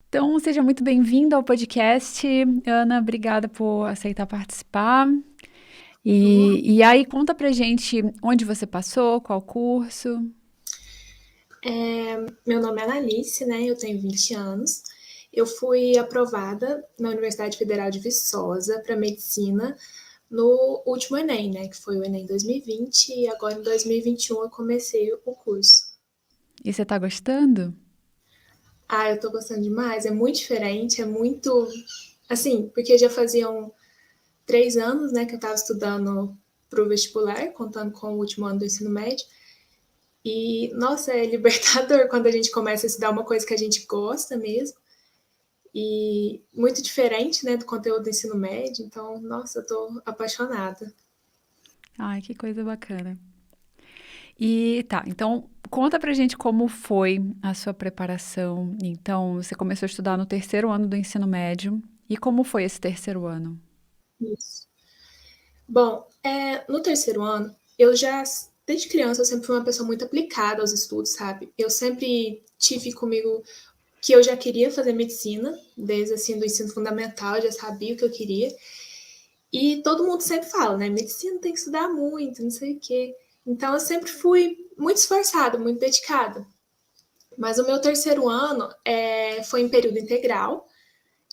Então, seja muito bem-vindo ao podcast. Ana, obrigada por aceitar participar. Oh, E aí, conta pra gente onde você passou, qual curso. meu nome é Analice, né? Eu tenho 20 anos. Eu fui aprovada na Universidade Federal de Viçosa para medicina no último Enem, né? Que foi o Enem 2020 e agora em 2021 eu comecei o curso. E você tá gostando? Ah, eu tô gostando demais. É muito diferente, é muito assim, porque já faziam 3 anos, né, que eu estava estudando para o vestibular, contando com o último ano do ensino médio. E, nossa, é libertador quando a gente começa a estudar uma coisa que a gente gosta mesmo. E muito diferente, né, do conteúdo do ensino médio. Então, nossa, eu tô apaixonada. Ai, que coisa bacana. E tá, então conta pra gente como foi a sua preparação. Então, você começou a estudar no terceiro ano do ensino médio. E como foi esse terceiro ano? Isso. Bom, no terceiro ano, desde criança, eu sempre fui uma pessoa muito aplicada aos estudos, sabe? Eu sempre tive comigo que eu já queria fazer medicina, desde assim do ensino fundamental, eu já sabia o que eu queria. E todo mundo sempre fala, né? Medicina tem que estudar muito, não sei o quê. Então eu sempre fui muito esforçada, muito dedicada. Mas o meu terceiro ano foi em período integral.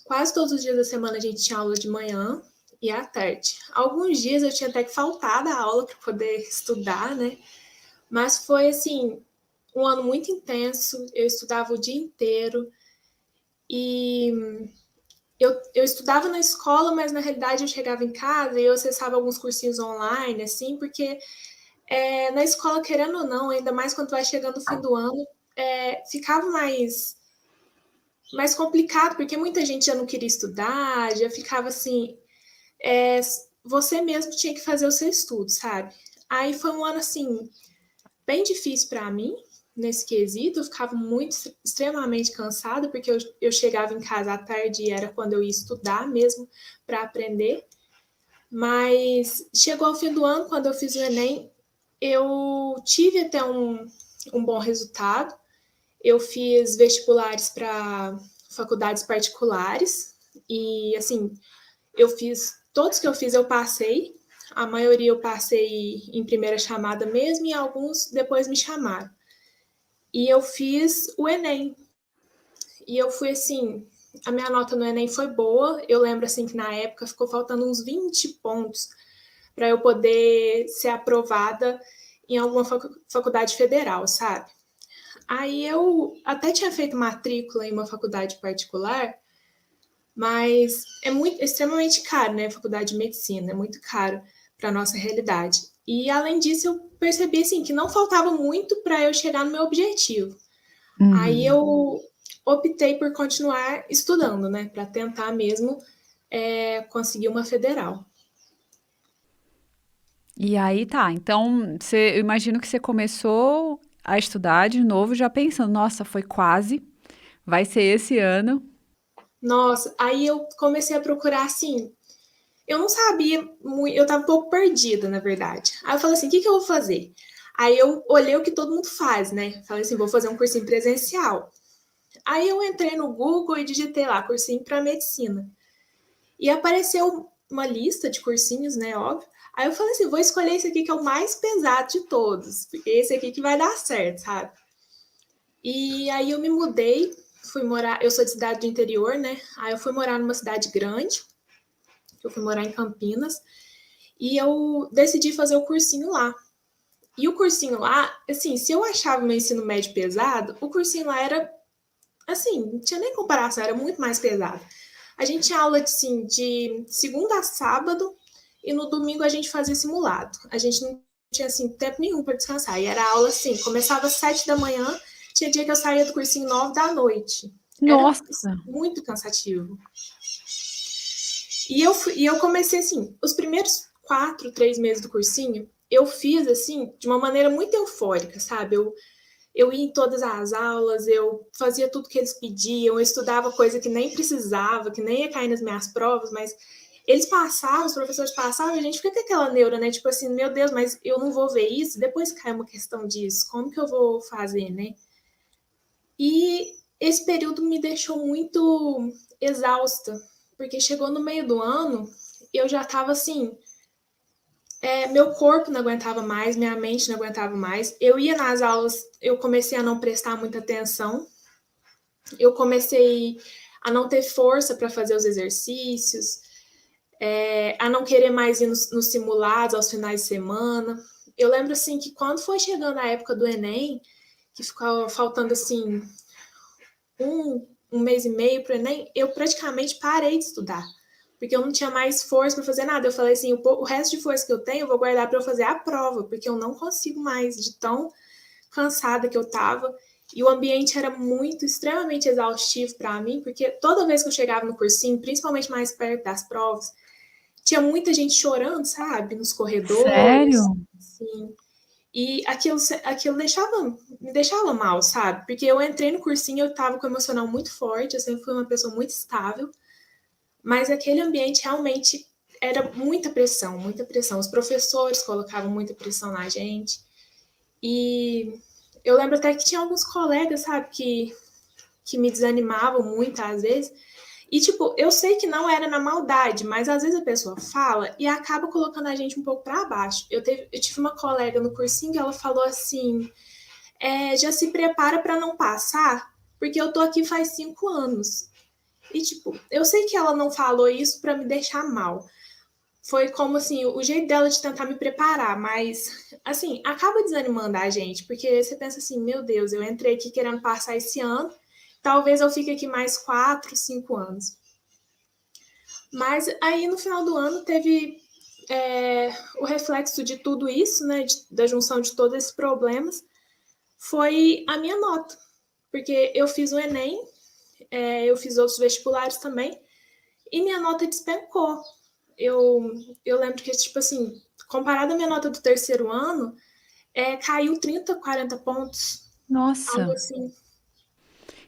Quase todos os dias da semana a gente tinha aula de manhã e à tarde. Alguns dias eu tinha até que faltar da aula para poder estudar, né? Mas foi assim, um ano muito intenso. Eu estudava o dia inteiro e eu estudava na escola, mas na realidade eu chegava em casa e eu acessava alguns cursinhos online, assim, porque na escola, querendo ou não, ainda mais quando vai chegando o fim do ano, ficava mais complicado, porque muita gente já não queria estudar, já ficava assim, é, você mesmo tinha que fazer o seu estudo, sabe? Aí foi um ano assim, bem difícil para mim, nesse quesito, eu ficava muito, extremamente cansada, porque eu chegava em casa à tarde e era quando eu ia estudar mesmo para aprender. Mas chegou ao fim do ano, quando eu fiz o Enem, eu tive até um bom resultado. Eu fiz vestibulares para faculdades particulares e, assim, eu fiz, todos que eu fiz eu passei. A maioria eu passei em primeira chamada mesmo e alguns depois me chamaram. E eu fiz o Enem. E eu fui assim, a minha nota no Enem foi boa. Eu lembro assim que na época ficou faltando uns 20 pontos para eu poder ser aprovada em alguma faculdade federal, sabe? Aí eu até tinha feito matrícula em uma faculdade particular, mas é muito extremamente caro, né? Faculdade de medicina, é muito caro para nossa realidade. E além disso, eu percebi assim que não faltava muito para eu chegar no meu objetivo. Aí Uhum. eu optei por continuar estudando, né? Para tentar mesmo conseguir uma federal. E aí tá, então eu imagino que você começou a estudar de novo, já pensando, nossa, foi quase, vai ser esse ano. Nossa, aí eu comecei a procurar assim. Eu não sabia muito, eu estava um pouco perdida, na verdade. Aí eu falei assim: o que, que eu vou fazer? Aí eu olhei o que todo mundo faz, né? Falei assim: vou fazer um cursinho presencial. Aí eu entrei no Google e digitei lá cursinho para medicina. E apareceu uma lista de cursinhos, né? Óbvio. Aí eu falei assim: vou escolher esse aqui que é o mais pesado de todos, porque esse aqui que vai dar certo, sabe? E aí eu me mudei, fui morar. Eu sou de cidade do interior, né? Aí eu fui morar numa cidade grande, eu fui morar em Campinas, e eu decidi fazer o cursinho lá. E o cursinho lá, assim, se eu achava meu ensino médio pesado, o cursinho lá era, assim, não tinha nem comparação, era muito mais pesado. A gente tinha aula, assim, de segunda a sábado e no domingo a gente fazia simulado. A gente não tinha, assim, tempo nenhum para descansar. E era aula, assim, começava às 7 da manhã, tinha dia que eu saía do cursinho 9 da noite. Era Nossa! muito cansativo. E eu comecei assim, os primeiros 4, 3 meses do cursinho, eu fiz assim, de uma maneira muito eufórica, sabe? Eu ia em todas as aulas, eu fazia tudo que eles pediam, eu estudava coisa que nem precisava, que nem ia cair nas minhas provas, mas eles passavam, os professores passavam, e a gente fica com aquela neura, né? Tipo assim, meu Deus, mas eu não vou ver isso, depois cai uma questão disso, como que eu vou fazer, né? E esse período me deixou muito exausta, porque chegou no meio do ano, eu já estava assim, meu corpo não aguentava mais, minha mente não aguentava mais. Eu ia nas aulas, eu comecei a não prestar muita atenção, eu comecei a não ter força para fazer os exercícios, a não querer mais ir nos simulados aos finais de semana. Eu lembro assim que quando foi chegando a época do Enem, que ficava faltando assim um mês e meio para o Enem, eu praticamente parei de estudar, porque eu não tinha mais força para fazer nada. Eu falei assim, o resto de força que eu tenho eu vou guardar para eu fazer a prova, porque eu não consigo mais de tão cansada que eu estava. E o ambiente era muito, extremamente exaustivo para mim, porque toda vez que eu chegava no cursinho, principalmente mais perto das provas, tinha muita gente chorando, sabe? Nos corredores, Sério? assim. E aquilo me deixava mal, sabe? Porque eu entrei no cursinho, eu estava com o emocional muito forte, eu sempre fui uma pessoa muito estável, mas aquele ambiente realmente era muita pressão, muita pressão. Os professores colocavam muita pressão na gente. E eu lembro até que tinha alguns colegas, sabe, que me desanimavam muito às vezes. E, tipo, eu sei que não era na maldade, mas às vezes a pessoa fala e acaba colocando a gente um pouco para baixo. Eu tive uma colega no cursinho que ela falou assim: já se prepara para não passar, porque eu tô aqui faz 5 anos. E, tipo, eu sei que ela não falou isso para me deixar mal. Foi como assim, o jeito dela de tentar me preparar, mas assim, acaba desanimando a gente, porque você pensa assim, meu Deus, eu entrei aqui querendo passar esse ano, talvez eu fique aqui mais 4, 5 anos. Mas aí no final do ano teve o reflexo de tudo isso, né, da junção de todos esses problemas, foi a minha nota. Porque eu fiz o Enem, eu fiz outros vestibulares também, e minha nota despencou. Eu, eu lembro que, tipo assim, comparado à minha nota do terceiro ano, caiu 30, 40 pontos, algo Nossa. assim.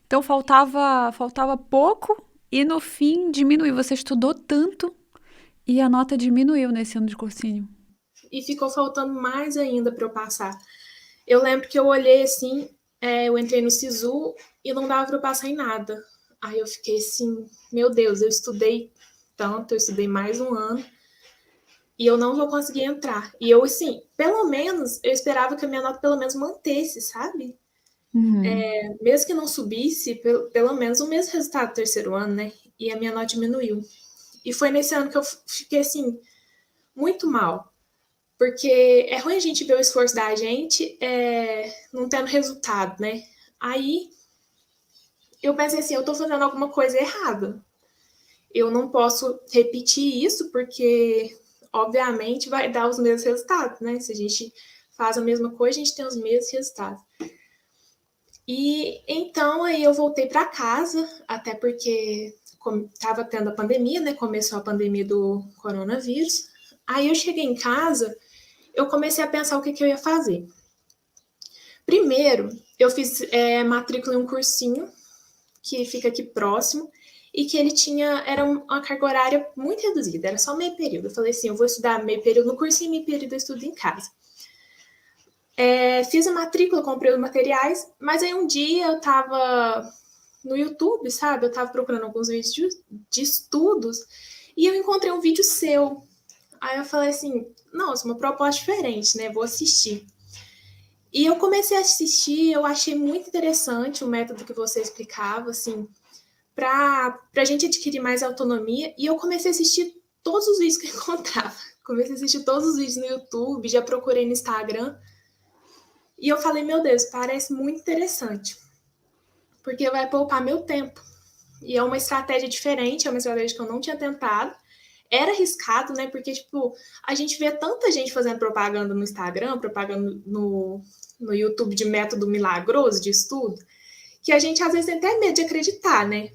Então faltava pouco e no fim diminuiu. Você estudou tanto e a nota diminuiu nesse ano de cursinho. E ficou faltando mais ainda para eu passar. Eu lembro que eu olhei assim, eu entrei no SISU e não dava para eu passar em nada. Aí eu fiquei assim, meu Deus, eu estudei tanto, eu estudei mais um ano e eu não vou conseguir entrar. E eu, assim, pelo menos, eu esperava que a minha nota pelo menos mantesse, sabe? Uhum. Mesmo que não subisse, pelo menos o mesmo resultado do terceiro ano, né? E a minha nota diminuiu. E foi nesse ano que eu fiquei, assim, muito mal. Porque é ruim a gente ver o esforço da gente não tendo resultado, né? Aí eu pensei assim, eu tô fazendo alguma coisa errada. Eu não posso repetir isso, porque obviamente vai dar os mesmos resultados, né? Se a gente faz a mesma coisa, a gente tem os mesmos resultados. E então aí eu voltei para casa, até porque estava tendo a pandemia, né? Começou a pandemia do coronavírus. Aí eu cheguei em casa, eu comecei a pensar o que eu ia fazer. Primeiro, eu fiz matrícula em um cursinho que fica aqui próximo e que ele era uma carga horária muito reduzida, era só meio período. Eu falei assim, eu vou estudar meio período no cursinho e meio período eu estudo em casa. Fiz a matrícula, comprei os materiais, mas aí um dia eu tava no YouTube, sabe? Eu tava procurando alguns vídeos de estudos e eu encontrei um vídeo seu. Aí eu falei assim, nossa, uma proposta diferente, né? Vou assistir. E eu comecei a assistir, eu achei muito interessante o método que você explicava, assim, para a gente adquirir mais autonomia. E eu comecei a assistir todos os vídeos que eu encontrava. Comecei a assistir todos os vídeos no YouTube, já procurei no Instagram. E eu falei, meu Deus, parece muito interessante, porque vai poupar meu tempo. E é uma estratégia diferente, é uma estratégia que eu não tinha tentado. Era arriscado, né? Porque, tipo, a gente vê tanta gente fazendo propaganda no Instagram, propaganda no YouTube de método milagroso de estudo, que a gente às vezes tem até medo de acreditar, né?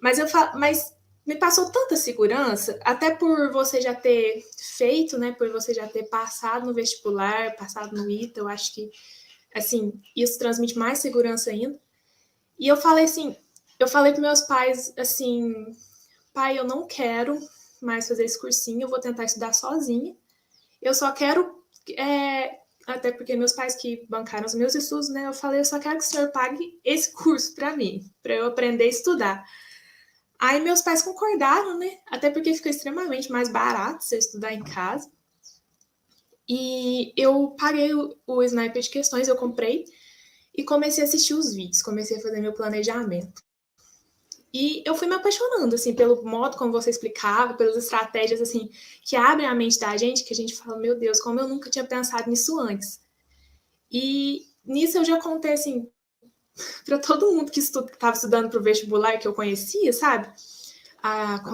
Mas me passou tanta segurança, até por você já ter feito, né? Por você já ter passado no vestibular, passado no ITA, eu acho que, assim, isso transmite mais segurança ainda. E eu falei assim, eu falei para meus pais, assim, pai, eu não quero mais fazer esse cursinho, eu vou tentar estudar sozinha. Eu só quero até porque meus pais que bancaram os meus estudos, né? Eu falei, eu só quero que o senhor pague esse curso para mim, para eu aprender a estudar. Aí meus pais concordaram, né? Até porque fica extremamente mais barato você estudar em casa. E eu paguei o Sniper de questões, eu comprei e comecei a assistir os vídeos, comecei a fazer meu planejamento. E eu fui me apaixonando, assim, pelo modo como você explicava, pelas estratégias, assim, que abrem a mente da gente, que a gente fala, meu Deus, como eu nunca tinha pensado nisso antes. E nisso eu já contei, assim, para todo mundo que estava estudando para o vestibular que eu conhecia, sabe?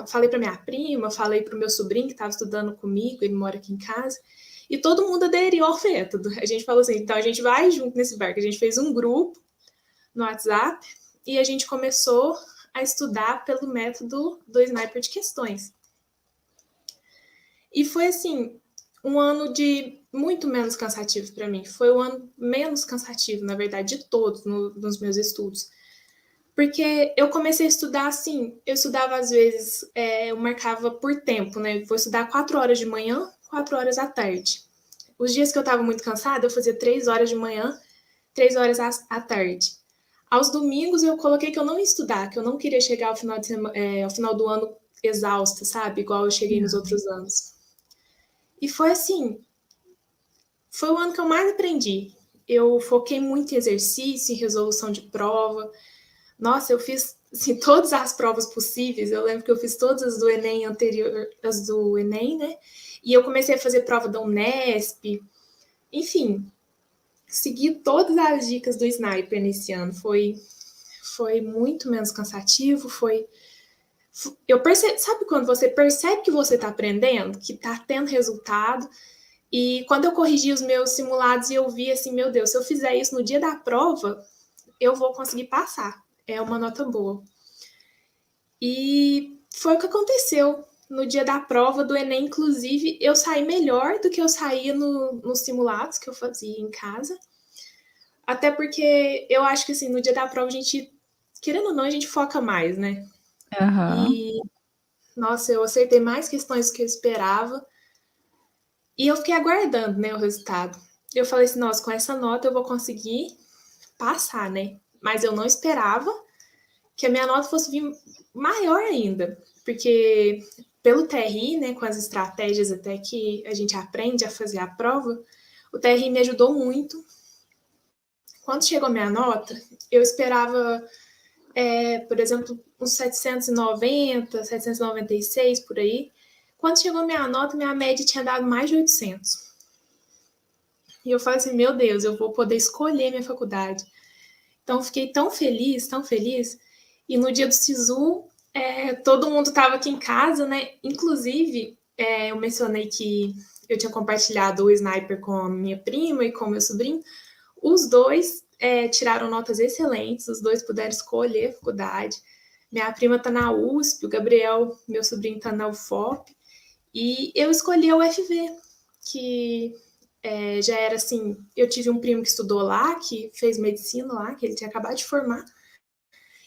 Falei para minha prima, falei para o meu sobrinho que estava estudando comigo, ele mora aqui em casa, e todo mundo aderiu ao método. A gente falou assim, então a gente vai junto nesse barco. A gente fez um grupo no WhatsApp e a gente começou a estudar pelo método do Sniper de questões. E foi assim, um ano de muito menos cansativo para mim. Foi o ano menos cansativo, na verdade, de todos nos meus estudos. Porque eu comecei a estudar assim, eu estudava às vezes, eu marcava por tempo, né? Vou estudar 4 horas de manhã, 4 horas à tarde. Os dias que eu estava muito cansada, eu fazia 3 horas de manhã, 3 horas à tarde. Aos domingos eu coloquei que eu não ia estudar, que eu não queria chegar ao final do ano exausta, sabe? Igual eu cheguei nos outros anos. E foi assim, foi o ano que eu mais aprendi. Eu foquei muito em exercício, em resolução de prova. Nossa, eu fiz assim, todas as provas possíveis. Eu lembro que eu fiz todas as do Enem anterior, as do Enem, né? E eu comecei a fazer prova da Unesp. Enfim, segui todas as dicas do Sniper nesse ano. Foi muito menos cansativo, eu percebo, sabe quando você percebe que você está aprendendo, que está tendo resultado? E quando eu corrigi os meus simulados e eu vi assim, meu Deus, se eu fizer isso no dia da prova, eu vou conseguir passar. É uma nota boa. E foi o que aconteceu. No dia da prova do Enem, inclusive, eu saí melhor do que eu saía nos simulados que eu fazia em casa. Até porque eu acho que assim, no dia da prova a gente, querendo ou não, a gente foca mais, né? Aham. E, nossa, eu acertei mais questões do que eu esperava. E eu fiquei aguardando, né, o resultado. Eu falei assim, nossa, com essa nota eu vou conseguir passar, né? Mas eu não esperava que a minha nota fosse vir maior ainda. Porque pelo TRI, né, com as estratégias até que a gente aprende a fazer a prova, o TRI me ajudou muito. Quando chegou a minha nota, eu esperava, por exemplo, uns 790, 796 por aí. Quando chegou a minha nota, minha média tinha dado mais de 800. E eu falei assim, meu Deus, eu vou poder escolher minha faculdade. Então, fiquei tão feliz, tão feliz. E no dia do SISU, todo mundo estava aqui em casa, né? Inclusive, eu mencionei que eu tinha compartilhado o Sniper com a minha prima e com o meu sobrinho. Os dois tiraram notas excelentes, os dois puderam escolher a faculdade. Minha prima está na USP, o Gabriel, meu sobrinho, está na UFOP. E eu escolhi a UFV, que já era assim, eu tive um primo que estudou lá, que fez medicina lá, que ele tinha acabado de formar.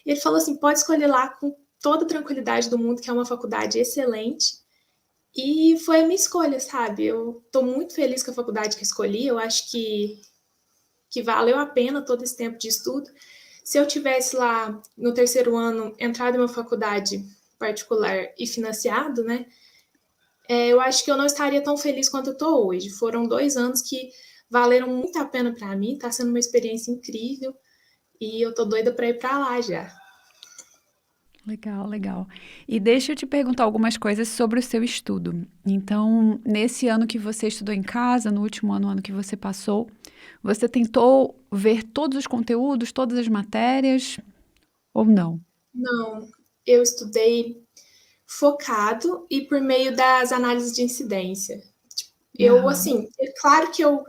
E ele falou assim, pode escolher lá com toda a tranquilidade do mundo, que é uma faculdade excelente. E foi a minha escolha, sabe? Eu estou muito feliz com a faculdade que escolhi, eu acho que valeu a pena todo esse tempo de estudo. Se eu tivesse lá no terceiro ano entrado em uma faculdade particular e financiado, né? Eu acho que eu não estaria tão feliz quanto eu estou hoje. Foram 2 anos que valeram muito a pena para mim, está sendo uma experiência incrível e eu tô doida para ir para lá já. Legal, legal. E deixa eu te perguntar algumas coisas sobre o seu estudo. Então, nesse ano que você estudou em casa, no último ano, ano que você passou, você tentou ver todos os conteúdos, todas as matérias ou não? Não, eu estudei focado e por meio das análises de incidência. Eu, Aham. assim, é claro que eu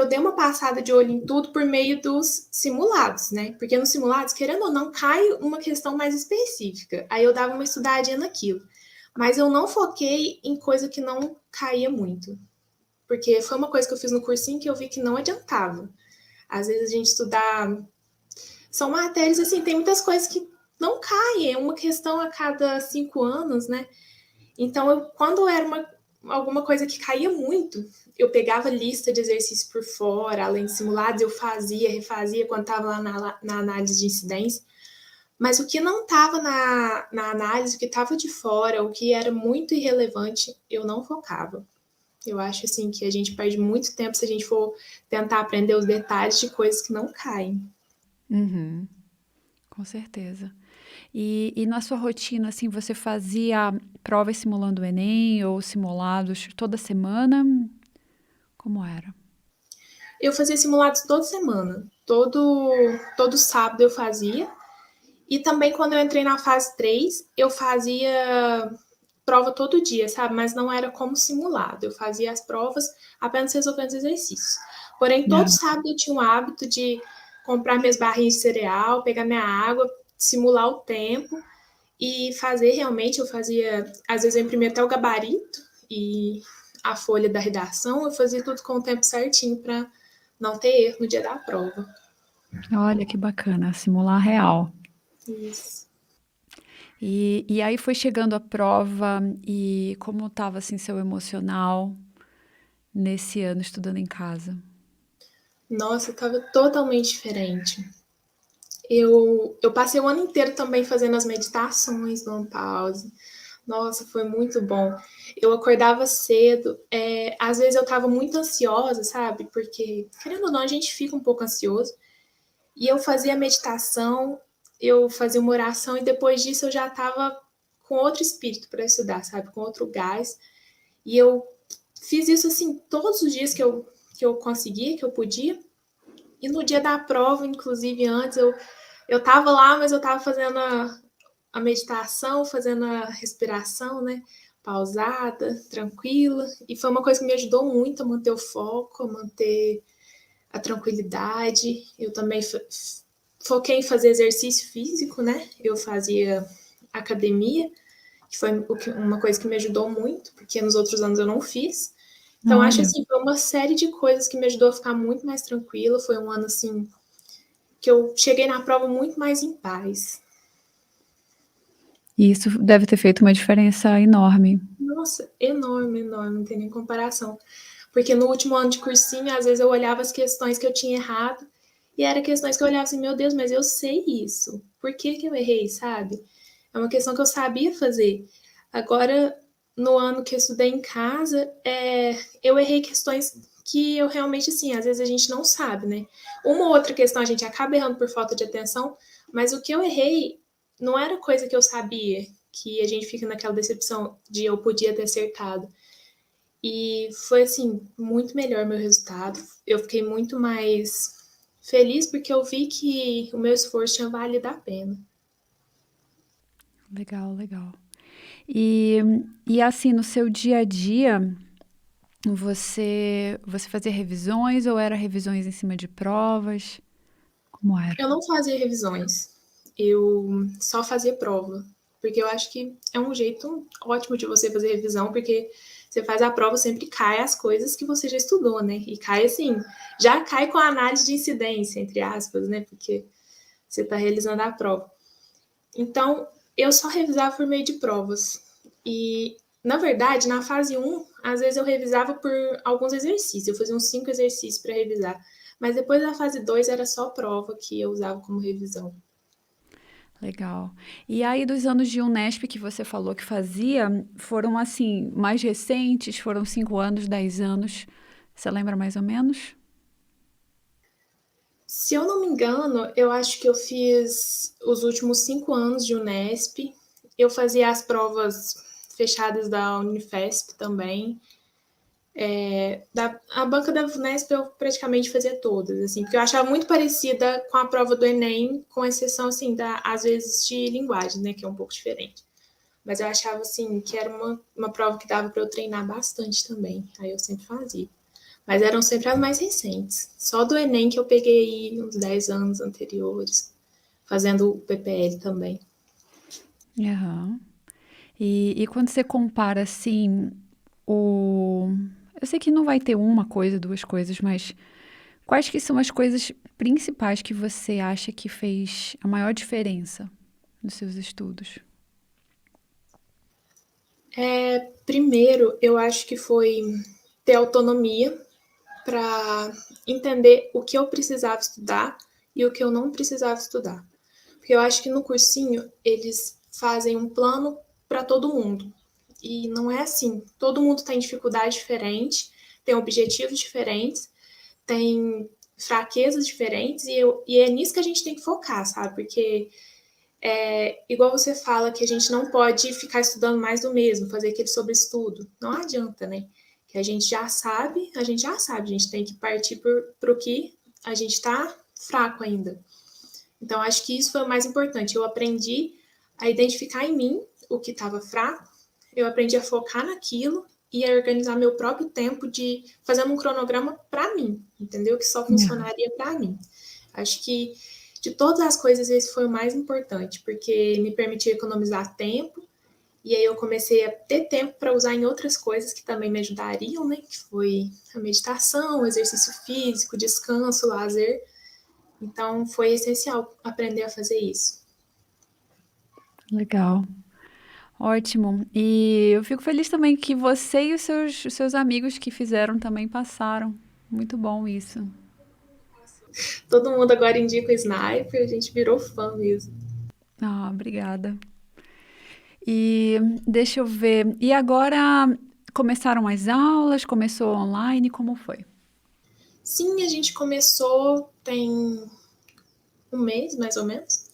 dei uma passada de olho em tudo por meio dos simulados, né? Porque nos simulados, querendo ou não, cai uma questão mais específica. Aí eu dava uma estudadinha naquilo. Mas eu não foquei em coisa que não caía muito. Porque foi uma coisa que eu fiz no cursinho que eu vi que não adiantava. Às vezes a gente estudar. São matérias, assim, tem muitas coisas que não caem. É uma questão a cada 5 anos, né? Então, quando era alguma coisa que caía muito, eu pegava lista de exercícios por fora, além de simulados, eu fazia, refazia quando estava lá na análise de incidência. Mas o que não estava na análise, o que estava de fora, o que era muito irrelevante, eu não focava. Eu acho assim que a gente perde muito tempo se a gente for tentar aprender os detalhes de coisas que não caem. Uhum, com certeza. E na sua rotina, assim, você fazia provas simulando o Enem ou simulados toda semana? Como era? Eu fazia simulados toda semana. Todo sábado eu fazia. E também quando eu entrei na fase 3, eu fazia prova todo dia, sabe? Mas não era como simulado. Eu fazia as provas apenas resolvendo os exercícios. Porém, todo Ah, sábado eu tinha o hábito de comprar minhas barrinhas de cereal, pegar minha água, simular o tempo e fazer realmente. Eu fazia, às vezes eu imprimia até o gabarito e a folha da redação, eu fazia tudo com o tempo certinho para não ter erro no dia da prova. olha que bacana, simular real. Isso. E aí foi chegando a prova e como estava assim seu emocional nesse ano estudando em casa? Nossa, estava totalmente diferente. Eu passei o ano inteiro também fazendo as meditações no pause. Nossa, foi muito bom. Eu acordava cedo, às vezes eu estava muito ansiosa, sabe? Porque, querendo ou não, a gente fica um pouco ansioso. E eu fazia meditação, eu fazia uma oração e depois disso eu já estava com outro espírito para estudar, sabe? Com outro gás. E eu fiz isso assim todos os dias que eu conseguia, que eu podia. E no dia da prova, inclusive antes, eu estava lá, mas eu estava fazendo a meditação, fazendo a respiração, né? Pausada, tranquila. E foi uma coisa que me ajudou muito a manter o foco, a manter a tranquilidade. Eu também foquei em fazer exercício físico, né? Eu fazia academia, que foi uma coisa que me ajudou muito, porque nos outros anos eu não fiz. Então, acho Olha, assim, foi uma série de coisas que me ajudou a ficar muito mais tranquila. Foi um ano, assim, que eu cheguei na prova muito mais em paz. e isso deve ter feito uma diferença enorme. Nossa, enorme, enorme, não tem nem comparação. Porque no último ano de cursinho, às vezes eu olhava as questões que eu tinha errado, e eram questões que eu olhava assim, meu Deus, mas eu sei isso. Por que que eu errei, sabe? É uma questão que eu sabia fazer. Agora, no ano que eu estudei em casa, eu errei questões que eu realmente, assim, às vezes a gente não sabe, né? Uma ou outra questão a gente acaba errando por falta de atenção, mas o que eu errei não era coisa que eu sabia, que a gente fica naquela decepção de eu podia ter acertado. E foi assim, muito melhor meu resultado. Eu fiquei muito mais feliz porque eu vi que o meu esforço tinha valido a pena. Legal, legal. E e assim, no seu dia a dia, você fazia revisões ou era revisões em cima de provas? Como era? Eu não fazia revisões, eu só fazia prova, porque eu acho que é um jeito ótimo de você fazer revisão, porque você faz a prova, sempre cai as coisas que você já estudou, né? E cai assim, já cai com a análise de incidência, entre aspas, né? Porque você está realizando a prova. Então, eu só revisava por meio de provas. E, na verdade, na fase um, às vezes eu revisava por alguns exercícios. Eu fazia uns 5 exercícios para revisar. Mas depois da fase 2 era só prova que eu usava como revisão. Legal. E aí dos anos de Unesp que você falou que fazia, foram assim, mais recentes? Foram 5 anos, 10 anos? Você lembra mais ou menos? Se eu não me engano, eu acho que eu fiz os últimos 5 anos de Unesp. Eu fazia as provas fechadas da Unifesp também. A banca da Unesp eu praticamente fazia todas, assim, porque eu achava muito parecida com a prova do Enem, com exceção, assim, às vezes de linguagem, né, que é um pouco diferente. Mas eu achava, assim, que era uma prova que dava para eu treinar bastante também, aí eu sempre fazia. Mas eram sempre as mais recentes. Só do Enem que eu peguei uns 10 anos anteriores, fazendo o PPL também. Aham. E quando você compara, assim, o eu sei que não vai ter uma coisa, 2 coisas, mas quais que são as coisas principais que você acha que fez a maior diferença nos seus estudos? Primeiro, eu acho que foi ter autonomia para entender o que eu precisava estudar e o que eu não precisava estudar. Porque eu acho que no cursinho eles fazem um plano para todo mundo. E não é assim. Todo mundo tem dificuldade diferente, tem objetivos diferentes, tem fraquezas diferentes, e é nisso que a gente tem que focar, sabe? Porque igual você fala que a gente não pode ficar estudando mais do mesmo, fazer aquele sobreestudo. Não adianta, né? Que a gente já sabe, a gente tem que partir para o que a gente está fraco ainda. Então, acho que isso foi o mais importante. Eu aprendi a identificar em mim o que estava fraco, eu aprendi a focar naquilo e a organizar meu próprio tempo de fazendo um cronograma para mim, entendeu? Que só funcionaria para mim. Acho que de todas as coisas esse foi o mais importante, porque me permitiu economizar tempo e aí eu comecei a ter tempo para usar em outras coisas que também me ajudariam, né? Que foi a meditação, o exercício físico, descanso, lazer. Então foi essencial aprender a fazer isso. Legal. Ótimo. E eu fico feliz também que você e os seus amigos que fizeram também passaram. Muito bom isso. Todo mundo agora indica o Sniper, a gente virou fã mesmo. Ah, obrigada. E deixa eu ver. E agora começaram as aulas? Começou online? Como foi? Sim, a gente começou tem um mês, mais ou menos.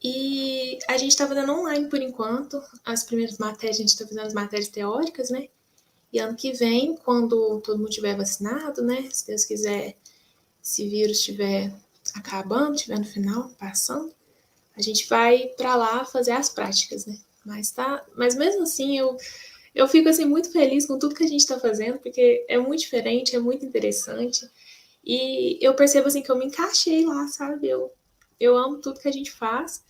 E a gente está fazendo online por enquanto. As primeiras matérias, a gente está fazendo as matérias teóricas, né? E ano que vem, quando todo mundo tiver vacinado, né? Se Deus quiser, esse vírus estiver acabando, estiver no final, passando, a gente vai para lá fazer as práticas, né? Mas mesmo assim, eu fico assim muito feliz com tudo que a gente está fazendo, porque é muito diferente, é muito interessante. E eu percebo assim que eu me encaixei lá, sabe? Eu amo tudo que a gente faz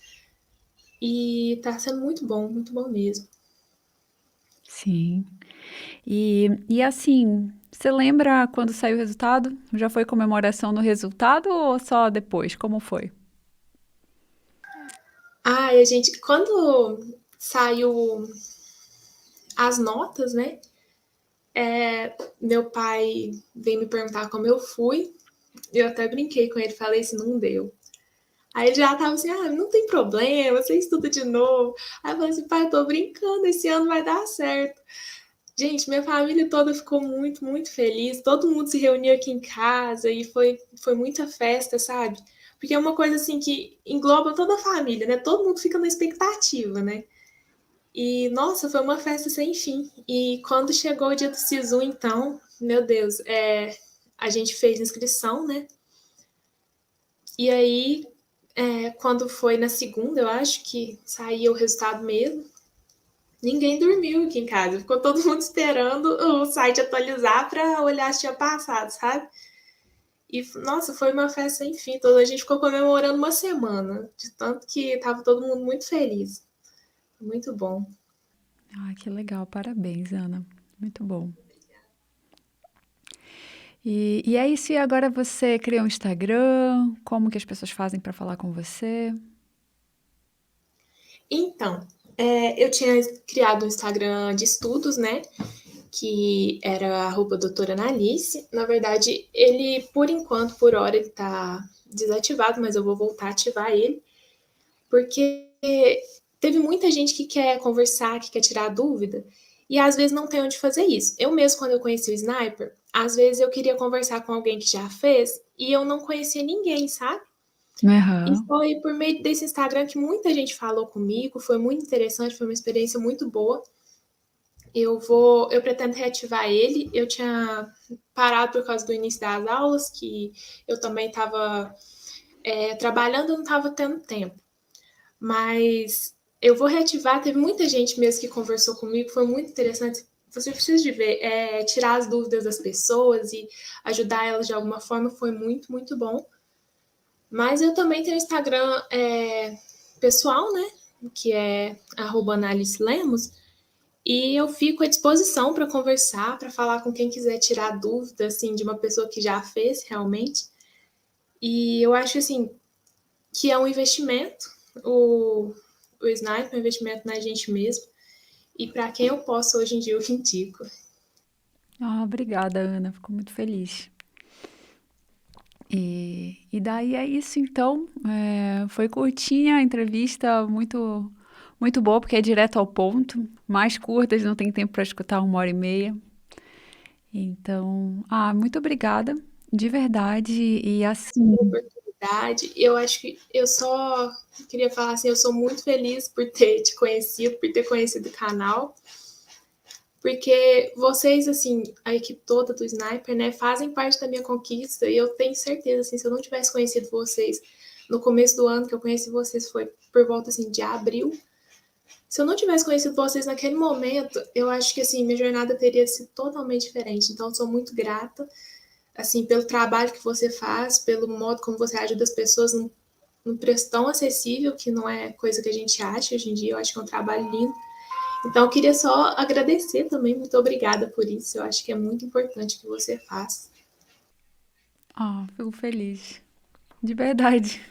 e tá sendo muito bom mesmo. Sim. E assim, você lembra quando saiu o resultado? Já foi comemoração no resultado ou só depois? Como foi? Ah, e a gente, quando saiu as notas, né? Meu pai veio me perguntar como eu fui. Eu até brinquei com ele, falei assim, não deu. Aí ele já tava assim, ah, não tem problema, você estuda de novo. Aí eu falei assim, pai, eu tô brincando, esse ano vai dar certo. Gente, minha família toda ficou muito feliz. Todo mundo se reuniu aqui em casa e foi muita festa, sabe? Porque é uma coisa assim que engloba toda a família, né? Todo mundo fica na expectativa, né? E, nossa, foi uma festa sem fim. E quando chegou o dia do SISU, então, meu Deus, a gente fez inscrição, né? E aí, quando foi na segunda, eu acho que saía o resultado mesmo, ninguém dormiu aqui em casa. Ficou todo mundo esperando o site atualizar para olhar se tinha passado, sabe? E, nossa, foi uma festa sem fim. Toda a gente ficou comemorando uma semana, de tanto que tava todo mundo muito feliz. Muito bom. Ah, que legal. Parabéns, Ana. Muito bom. E é isso. E agora você criou um Instagram? Como que as pessoas fazem para falar com você? Então, eu tinha criado um Instagram de estudos, né? Que era arroba doutora Analice. Na verdade, ele, por enquanto, por hora, ele tá desativado, mas eu vou voltar a ativar ele, porque teve muita gente que quer conversar, que quer tirar dúvida, e às vezes não tem onde fazer isso. Eu mesmo, quando eu conheci o Sniper, às vezes eu queria conversar com alguém que já fez, e eu não conhecia ninguém, sabe? E Aham. foi por meio desse Instagram que muita gente falou comigo, foi muito interessante, foi uma experiência muito boa. Eu pretendo reativar ele. Eu tinha parado por causa do início das aulas, que eu também estava trabalhando, não estava tendo tempo. Mas eu vou reativar. Teve muita gente mesmo que conversou comigo, foi muito interessante. Você precisa de ver, tirar as dúvidas das pessoas e ajudar elas de alguma forma, foi muito bom. Mas eu também tenho o Instagram pessoal, né? Que é @analicelemos. E eu fico à disposição para conversar, para falar com quem quiser tirar dúvida, assim, de uma pessoa que já fez realmente. E eu acho, assim, que é um investimento, o Snipe é um investimento na gente mesmo. e para quem eu posso hoje em dia eu indico. Ah, obrigada, Ana. Fico muito feliz. E daí é isso, então. Foi curtinha a entrevista, muito, muito boa, porque é direto ao ponto. Mais curtas, não tem tempo para escutar 1h30. Então, muito obrigada, de verdade. E assim, Oportunidade. Eu acho que eu só queria falar assim, eu sou muito feliz por ter te conhecido, por ter conhecido o canal, porque vocês, assim, a equipe toda do Sniper, né, fazem parte da minha conquista, e eu tenho certeza, assim, se eu não tivesse conhecido vocês no começo do ano, que eu conheci vocês foi por volta, assim, de abril, se eu não tivesse conhecido vocês naquele momento, eu acho que, assim, minha jornada teria sido totalmente diferente. Então, eu sou muito grata, assim, pelo trabalho que você faz, pelo modo como você ajuda as pessoas num preço tão acessível, que não é coisa que a gente acha hoje em dia. Eu acho que é um trabalho lindo. Então, eu queria só agradecer também. Muito obrigada por isso. Eu acho que é muito importante o que você faz. fico feliz, de verdade.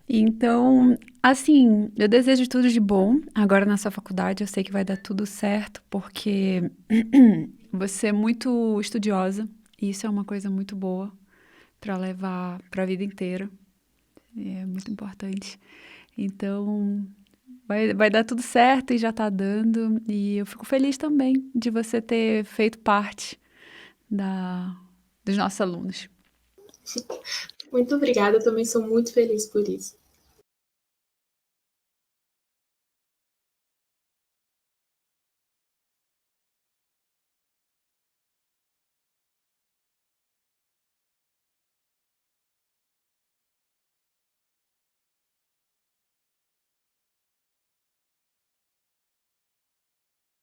Então, assim, eu desejo tudo de bom agora na sua faculdade. Eu sei que vai dar tudo certo, porque você é muito estudiosa, e isso é uma coisa muito boa para levar para a vida inteira. É muito importante. Então, vai dar tudo certo e já tá dando. E eu fico feliz também de você ter feito parte dos nossos alunos. Muito obrigada. Eu também sou muito feliz por isso.